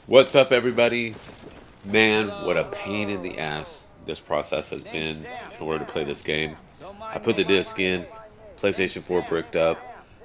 What's up, everybody? Man, what a pain in the ass this process has been in order to play this game. I put the disc in, PlayStation 4 bricked up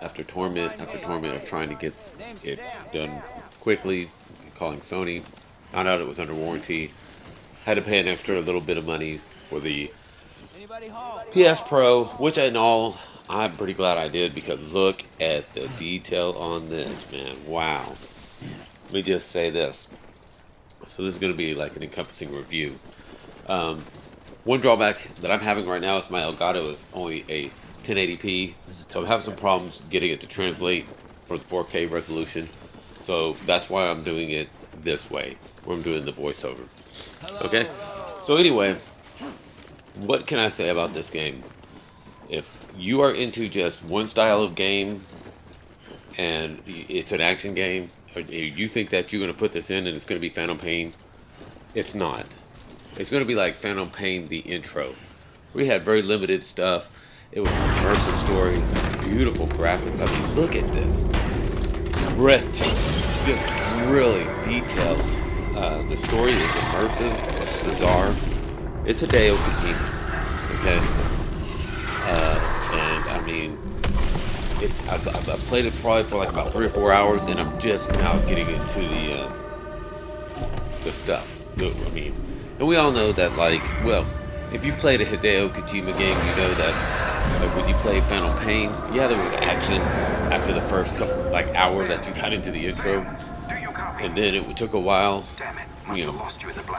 after torment of trying to get it done quickly, calling Sony. Found out it was under warranty. Had to pay an extra little bit of money for the PS Pro, which in all, I'm pretty glad I did because look at the detail on this, man. Wow. Let me just say this. So this is going to be like an encompassing review. Um, One drawback that I'm having right now is my Elgato is only a 1080p, so I'm having some problems getting it to translate for the 4K resolution. So that's why I'm doing it this way, where I'm doing the voiceover. Okay? So anyway, what can I say about this game? If you are into just one style of game and it's an action game, or you think that you're going to put this in and it's going to be Phantom Pain, it's not. It's going to be like Phantom Pain, the intro. We had very limited stuff. It was an immersive story, beautiful graphics. I mean, look at this. Breathtaking. Just really detailed. The story is immersive, it's bizarre. It's Hideo Kojima, okay? And I mean, I've played it probably for like about 3 or 4 hours, and I'm just now getting into the stuff. I mean, and we all know that, like, well, if you've played a Hideo Kojima game, you know that like when you play Phantom Pain, yeah, there was action after the first couple like hour that you got into the intro, and then it took a while, you know,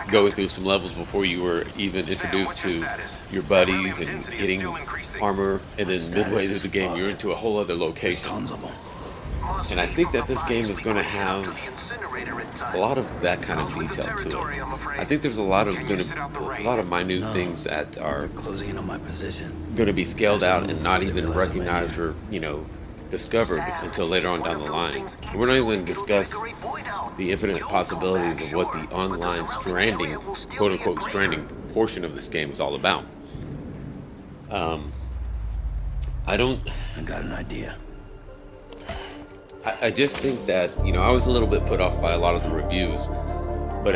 going through some levels before you were even introduced to your buddies and getting armor, and then midway through the game you're into a whole other location. And I think that this game is going to have a lot of that kind of detail to it. I think there's a lot of minute things that are closing in on my position. going to be scaled out and not even recognized or, you know, discovered until later on down the line. And we're not even going to discuss the infinite possibilities of what the online stranding, quote unquote stranding portion of this game is all about. I got an idea. I just think that, you know, I was a little bit put off by a lot of the reviews, but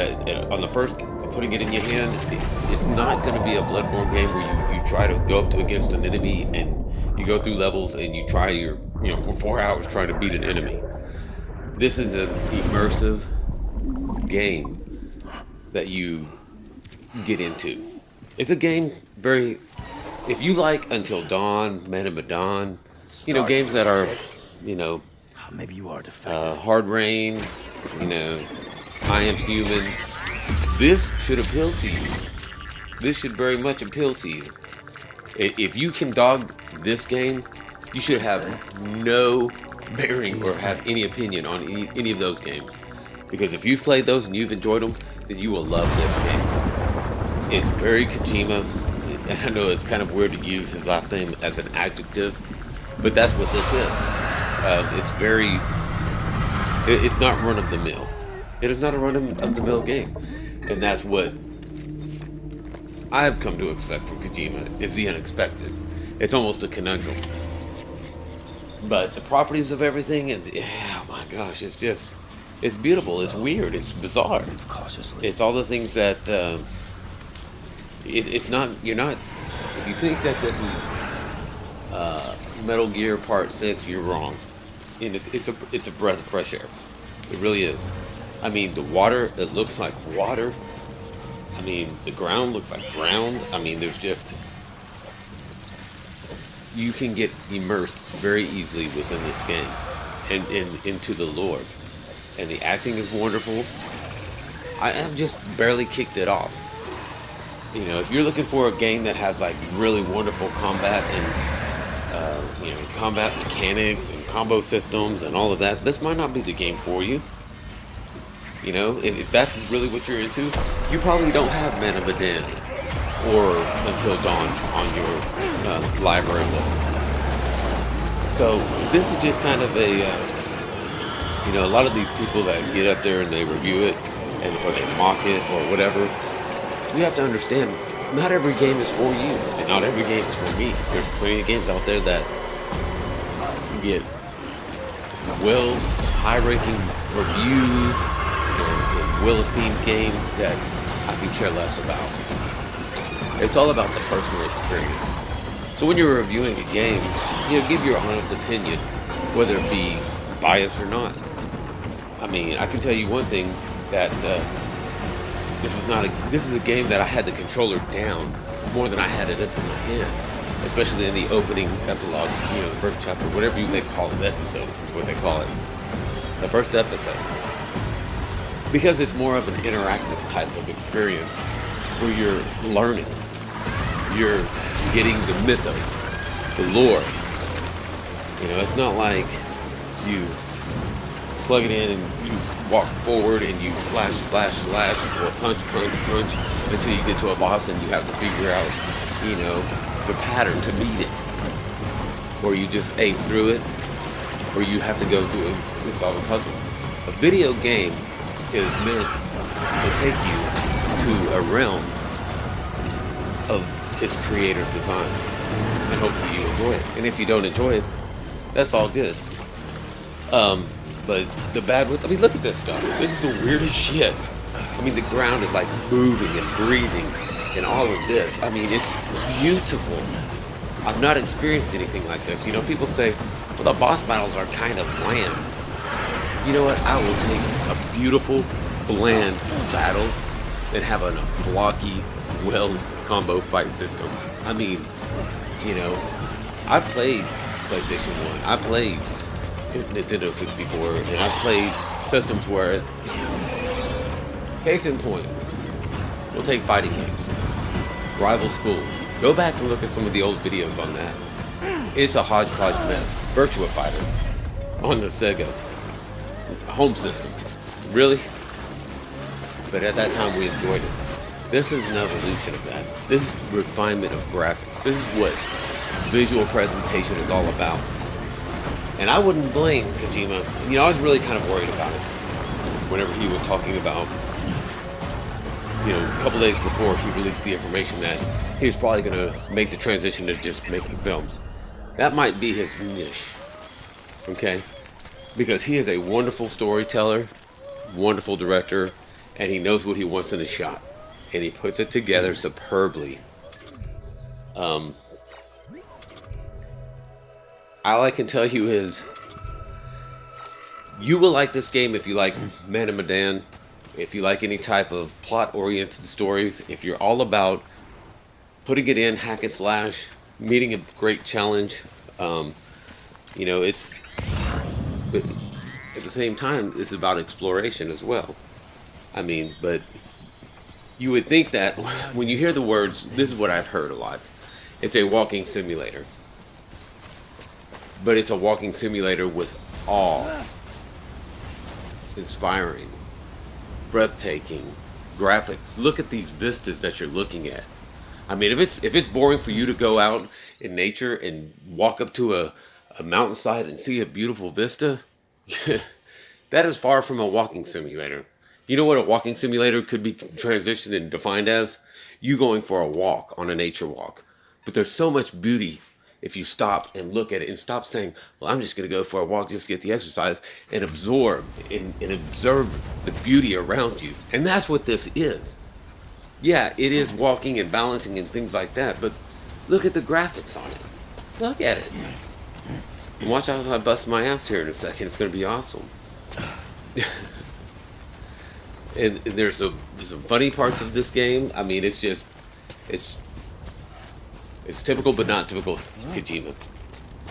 on the first putting it in your hand, it's not going to be a Bloodborne game where you try to go up against an enemy and you go through levels and you try for 4 hours trying to beat an enemy. This is an immersive game that you get into. It's a game if you like Until Dawn, Man of Medan, you know, games that are, you know, maybe you are defective. Hard Rain, you know, I Am Human. This should appeal to you. This should very much appeal to you. If you can dog this game, you should have no bearing or have any opinion on any of those games. Because if you've played those and you've enjoyed them, then you will love this game. It's very Kojima. I know it's kind of weird to use his last name as an adjective, but that's what this is. It's not run-of-the-mill. It is not a run-of-the-mill game. And that's what I've come to expect from Kojima, is the unexpected. It's almost a conundrum. But the properties of everything, and oh my gosh, it's beautiful, it's weird, it's bizarre. Cautiously. It's all the things that, if you think that this is Metal Gear Part 6, you're wrong. And it's a breath of fresh air. It really is. I mean, the water, it looks like water. I mean, the ground looks like ground. I mean, you can get immersed very easily within this game and into the lore. And the acting is wonderful. I have just barely kicked it off. You know, if you're looking for a game that has like really wonderful combat and combat mechanics and combo systems and all of that, this might not be the game for you. You know, if that's really what you're into, you probably don't have Man of Medan or Until Dawn on your library list. So this is just kind of a lot of these people that get up there and they review it or they mock it or whatever. You have to understand, not every game is for you, and not every game is for me. There's plenty of games out there that get high-ranking reviews and Will-esteemed games that I can care less about. It's all about the personal experience. So when you're reviewing a game, give your honest opinion, whether it be biased or not. I mean, I can tell you one thing, that this is a game that I had the controller down more than I had it up in my hand, especially in the opening epilogue, the first chapter, whatever they call it, episodes is what they call it, the first episode, because it's more of an interactive type of experience where you're learning, you're getting the mythos, the lore. It's not like you plug it in and you walk forward and you slash, slash, slash, or punch, punch, punch until you get to a boss and you have to figure out, the pattern to meet it. Or you just ace through it, or you have to go through and solve a puzzle. A video game is meant to take you to a realm of its creator's design, and hopefully you enjoy it. And if you don't enjoy it, that's all good. But the bad with, look at this stuff. This is the weirdest shit. The ground is like moving and breathing and all of this. It's beautiful. I've not experienced anything like this. People say, well, the boss battles are kind of bland. You know what? I will take a beautiful, bland battle and have a blocky, combo fight system. I've played PlayStation 1. I played Nintendo 64, and I've played systems where, case in point, we'll take fighting games, rival schools. Go back and look at some of the old videos on that. It's a hodgepodge mess. Virtua Fighter on the Sega home system. Really? But at that time we enjoyed it. This is an evolution of that. This is refinement of graphics. This is what visual presentation is all about. And I wouldn't blame Kojima. I was really kind of worried about it whenever he was talking about, a couple days before he released the information that he was probably going to make the transition to just making films. That might be his niche, okay? Because he is a wonderful storyteller, wonderful director, and he knows what he wants in a shot. And he puts it together superbly. All I can tell you is, you will like this game if you like Man of Medan, if you like any type of plot-oriented stories, if you're all about putting it in, hack and slash, meeting a great challenge. It's, but at the same time, it's about exploration as well. But you would think that when you hear the words, this is what I've heard a lot. It's a walking simulator. But it's a walking simulator with awe. Inspiring. Breathtaking. Graphics. Look at these vistas that you're looking at. If it's boring for you to go out in nature and walk up to a mountainside and see a beautiful vista, that is far from a walking simulator. You know what a walking simulator could be transitioned and defined as? You going for a walk on a nature walk. But there's so much beauty if you stop and look at it and stop saying, well, I'm just going to go for a walk just to get the exercise, and absorb and observe the beauty around you. And that's what this is. Yeah, it is walking and balancing and things like that, but look at the graphics on it. Look at it. And watch out if I bust my ass here in a second. It's going to be awesome. And there's some funny parts of this game. It's typical but not typical Kojima.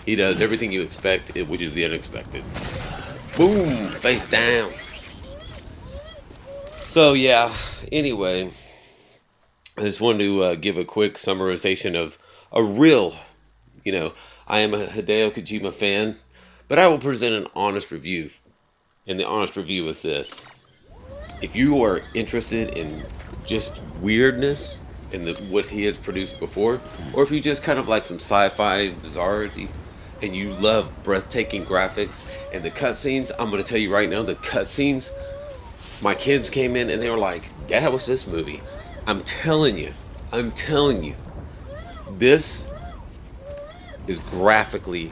He does everything you expect, which is the unexpected. Boom! Face down. So yeah, anyway, I just wanted to give a quick summarization of a real, I am a Hideo Kojima fan, but I will present an honest review. And the honest review is this. If you are interested in just weirdness in what he has produced before, or if you just kind of like some sci-fi bizarrety and you love breathtaking graphics and the cutscenes, I'm going to tell you right now, the cutscenes, my kids came in and they were like, Dad, what's this movie? I'm telling you, this is graphically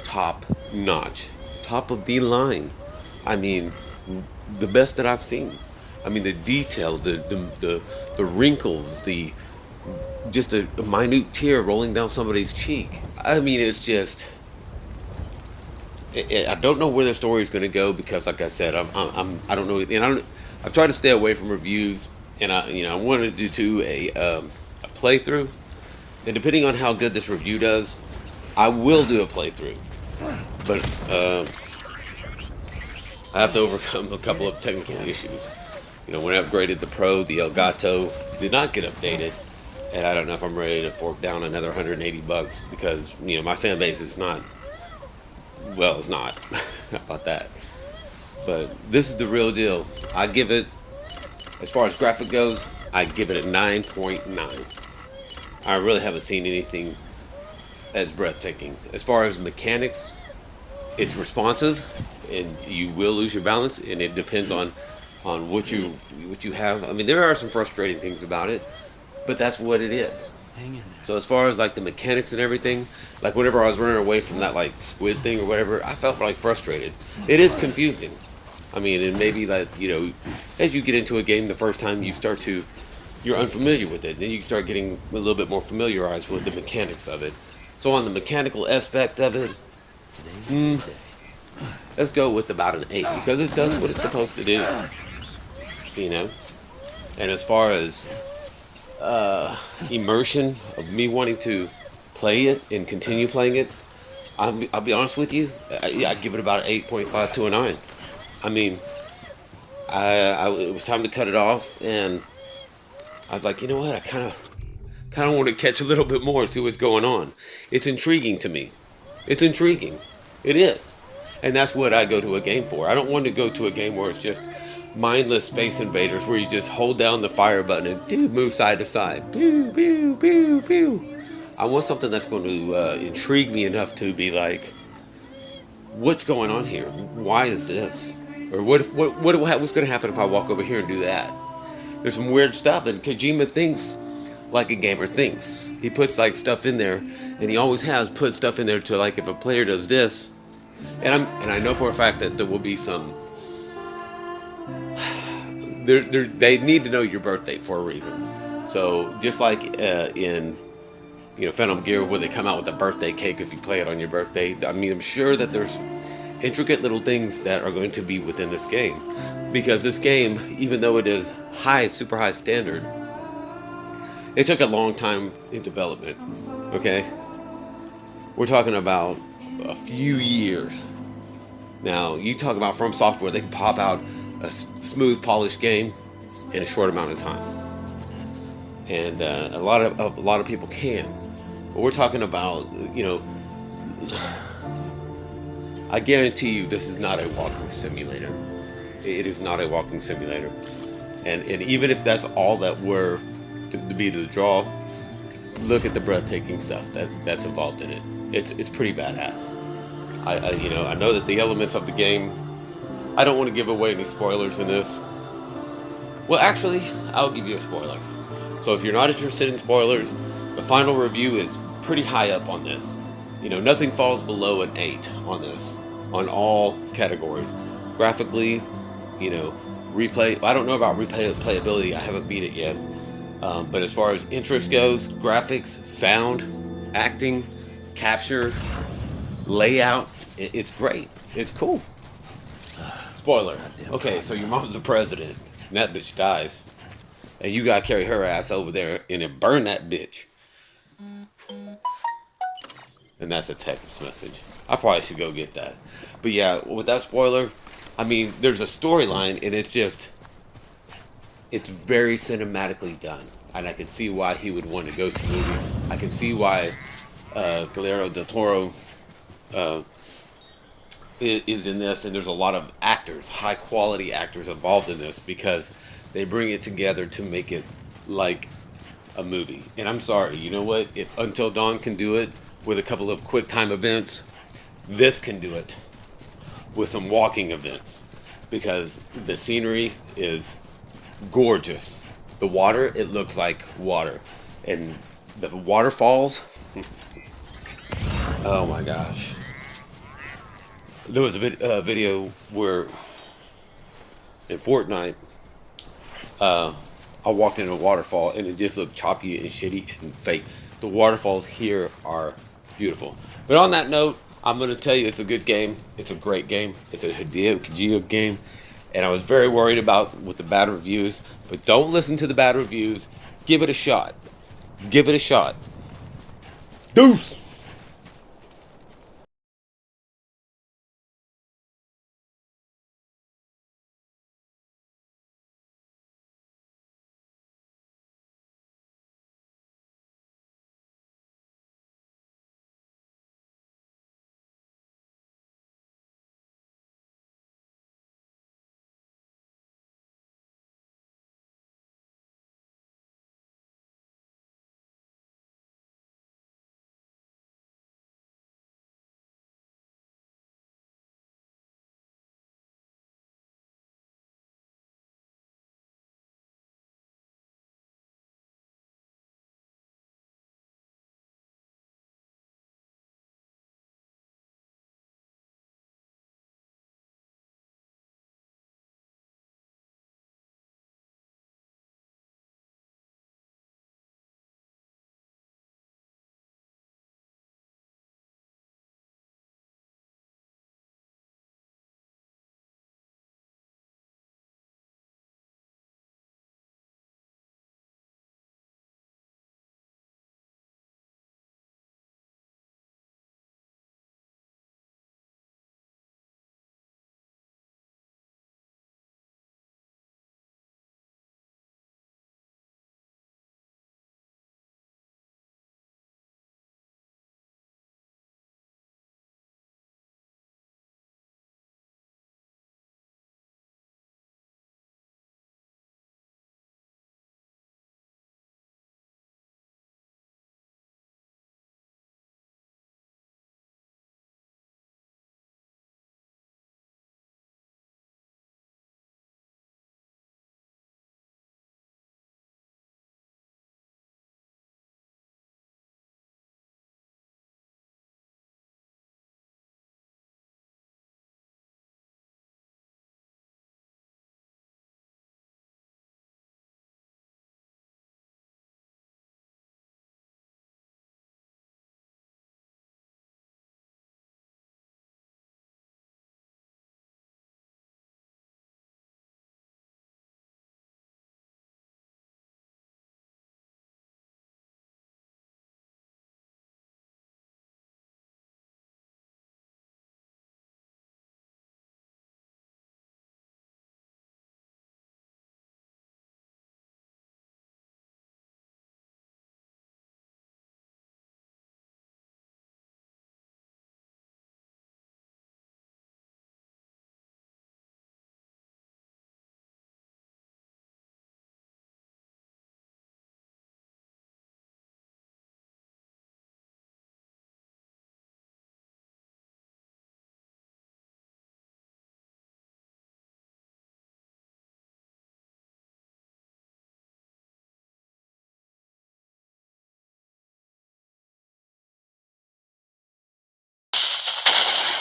top notch, top of the line. the best that I've seen. I mean, the detail, the wrinkles, the just a minute tear rolling down somebody's cheek. I mean, it's just. I don't know where the story is going to go because, like I said, I don't know, and I've tried to stay away from reviews, and I wanted to do a playthrough, and depending on how good this review does, I will do a playthrough, but I have to overcome a couple of technical issues. When I upgraded the Pro, the Elgato did not get updated, and I don't know if I'm ready to fork down another $180 because my fan base is not. Well, it's not. How about that? But this is the real deal. I give it, as far as graphic goes, I give it a 9.9. I really haven't seen anything as breathtaking. As far as mechanics, it's responsive, and you will lose your balance, and it depends on what you have. I mean, there are some frustrating things about it, but that's what it is. Hang in there. So as far as like the mechanics and everything, like whenever I was running away from that like squid thing or whatever, I felt like frustrated. It is confusing. I mean, and maybe like, as you get into a game the first time, you're unfamiliar with it. Then you start getting a little bit more familiarized with the mechanics of it. So on the mechanical aspect of it, let's go with about an 8 because it does what it's supposed to do. And as far as immersion of me wanting to play it and continue playing it, I'll be honest with you, I give it about an 8.5 to a 9. I mean, it was time to cut it off, and I was like, you know what, I kind of want to catch a little bit more and see what's going on. It's intriguing to me. It's intriguing. It is. And that's what I go to a game for. I don't want to go to a game where it's just mindless Space Invaders where you just hold down the fire button and move side to side. Pew, pew, pew, pew. I want something that's going to intrigue me enough to be like, what's going on here? Why is this? Or what's going to happen if I walk over here and do that? There's some weird stuff, and Kojima thinks like a gamer thinks. He puts like stuff in there, and he always has put stuff in there to like if a player does this, and I know for a fact that there will be some. They need to know your birth date for a reason. So just like in Phantom Gear, where they come out with a birthday cake if you play it on your birthday. I mean, I'm sure that there's intricate little things that are going to be within this game, because this game, even though it is super high standard, it took a long time in development. Okay, we're talking about a few years. Now, you talk about From Software, they can pop out a smooth, polished game in a short amount of time, and a lot of people can. But we're talking about, I guarantee you, this is not a walking simulator. It is not a walking simulator, and even if that's all that were to be the draw, look at the breathtaking stuff that's involved in it. It's pretty badass. I know that the elements of the game. I don't want to give away any spoilers in this. Well, actually, I'll give you a spoiler. So if you're not interested in spoilers, the final review is pretty high up on this. Nothing falls below an 8 on this, on all categories. Graphically, replay. I don't know about replayability. I haven't beat it yet. But as far as interest goes, graphics, sound, acting, capture, layout, it's great. It's cool. Spoiler. Okay, so your mom's the president, and that bitch dies, and you gotta carry her ass over there and then burn that bitch. And that's a text message. I probably should go get that. But yeah, with that spoiler, I mean, there's a storyline, and it's very cinematically done. And I can see why he would want to go to movies. I can see why Guillermo del Toro is in this, and there's a lot of actors, high quality actors involved in this, because they bring it together to make it like a movie. And I'm sorry, you know what? If Until Dawn can do it with a couple of quick time events, this can do it with some walking events, because the scenery is gorgeous. The water, it looks like water, and the waterfalls, oh my gosh. There was a video where in Fortnite, I walked into a waterfall and it just looked choppy and shitty and fake. The waterfalls here are beautiful. But on that note, I'm going to tell you it's a good game. It's a great game. It's a Hideo Kojima game. And I was very worried about with the bad reviews. But don't listen to the bad reviews. Give it a shot. Give it a shot. Deuce!